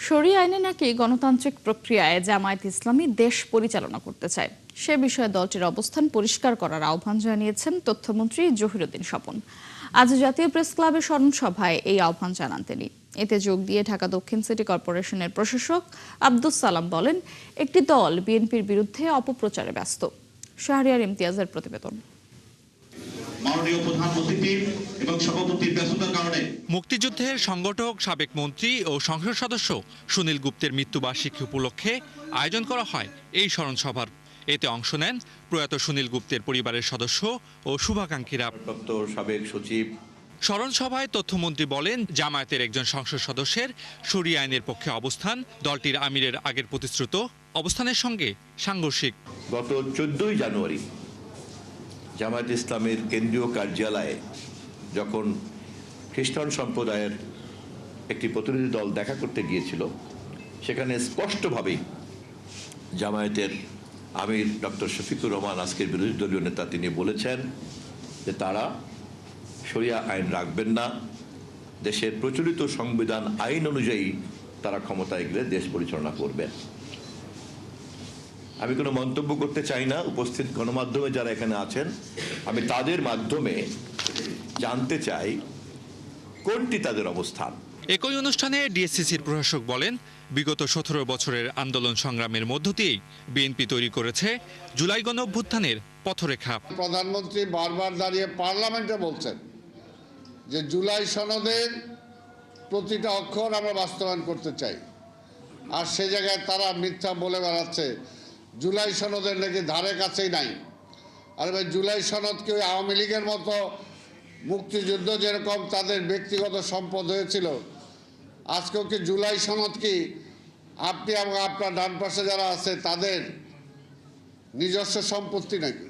শরিয়া আইনে নাকি গণতান্ত্রিক প্রক্রিয়ায় জামায়াত ইসলামী দেশ পরিচালনা করতে চায়, সে বিষয়ে দলটির অবস্থান পরিষ্কার করার আহ্বান জানিয়েছেন তথ্যমন্ত্রী জহিরুদ্দিন স্বপন। আজ জাতীয় প্রেস ক্লাবের স্মরণ সভায় এই আহ্বান জানান তিনি। এতে যোগ দিয়ে ঢাকা দক্ষিণ সিটি কর্পোরেশনের প্রশাসক আব্দুস সালাম বলেন, একটি দল বিএনপির বিরুদ্ধে অপপ্রচারে ব্যস্ত। শাহরিয়ার ইমতিয়াজের প্রতিবেদন। মাননীয় প্রধান অতিথি এবং সভাপতির ব্যস্ততার কারণে মুক্তিযুদ্ধের সংগঠক সাবেক মন্ত্রী ও সংসদ সদস্য সুনীল গুপ্তের মৃত্যুবার্ষিকী উপলক্ষে আয়োজন করা হয় এই স্মরণ সভার। এতে অংশ নেন প্রয়াত সুনীল গুপ্তের পরিবারের সদস্য ও শুভাকাঙ্ক্ষীরা। সাবেক সচিব স্মরণ সভায় তথ্যমন্ত্রী বলেন, জামায়াতের একজন সংসদ সদস্যের শরিয়া আইনের পক্ষে অবস্থান দলটির আমিরের আগের প্রতিশ্রুত অবস্থানের সঙ্গে সাংঘর্ষিক। গত 14 জানুয়ারি জামায়াত ইসলামের কেন্দ্রীয় কার্যালয়ে যখন খ্রিস্টান সম্প্রদায়ের একটি প্রতিনিধি দল দেখা করতে গিয়েছিল, সেখানে স্পষ্টভাবেই জামায়াতের আমির ডক্টর শফিকুর রহমান, আজকের বিরোধী দলীয় নেতা, তিনি বলেছেন যে তারা শরিয়া আইন রাখবেন না, দেশের প্রচলিত সংবিধান আইন অনুযায়ী তারা ক্ষমতায় গেলে দেশ পরিচালনা করবেন। আমি কোনো মন্তব্য করতে চাই না। উপস্থিত গণমাধ্যমে যারা এখানে আছেন, আমি তাদের মাধ্যমে জানতে চাই কোনটি তাদের অবস্থান। একই অনুষ্ঠানে ডিএসসিসির প্রশাসক বলেন, বিগত 17 বছরের আন্দোলন সংগ্রামের মধ্য দিয়েই বিএনপি তৈরি করেছে জুলাই গণঅভ্যুত্থানের পথরেখা। প্রধানমন্ত্রী বারবার দাঁড়িয়ে পার্লামেন্টে বলছেন যে জুলাই সনদের প্রতিটা অক্ষর আমরা বাস্তবায়ন করতে চাই, আর সে জায়গায় তারা মিথ্যা বলে বেড়াচ্ছে জুলাই সনদের নাকি ধারে কাছেই নাই। আর ভাই, জুলাই সনদ কি আওয়ামী লীগের মতো মুক্তিযুদ্ধ যেরকম তাদের ব্যক্তিগত সম্পদ হয়েছিল, আজকেও কি জুলাই সনদ কি আপনি এবং আপনার ডান পাশে যারা আছে তাদের নিজস্ব সম্পত্তি নাকি?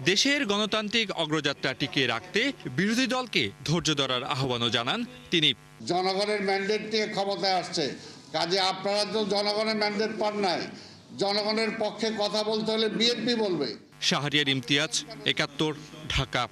দেশের গণতান্ত্রিক অগ্রযাত্রা টিকিয়ে রাখতে বিরোধী দলকে ধৈর্য ধরার আহ্বানও জানান তিনি। জনগণের ম্যান্ডেট নিয়ে ক্ষমতায় আসছে, কাজে আপনারা তো জনগণের ম্যান্ডেট পান নাই। জনগণের পক্ষে কথা বলতে হলে বিএনপি বলবে। শাহরিয়ার ইমতিয়াজ, ৭১, ঢাকা।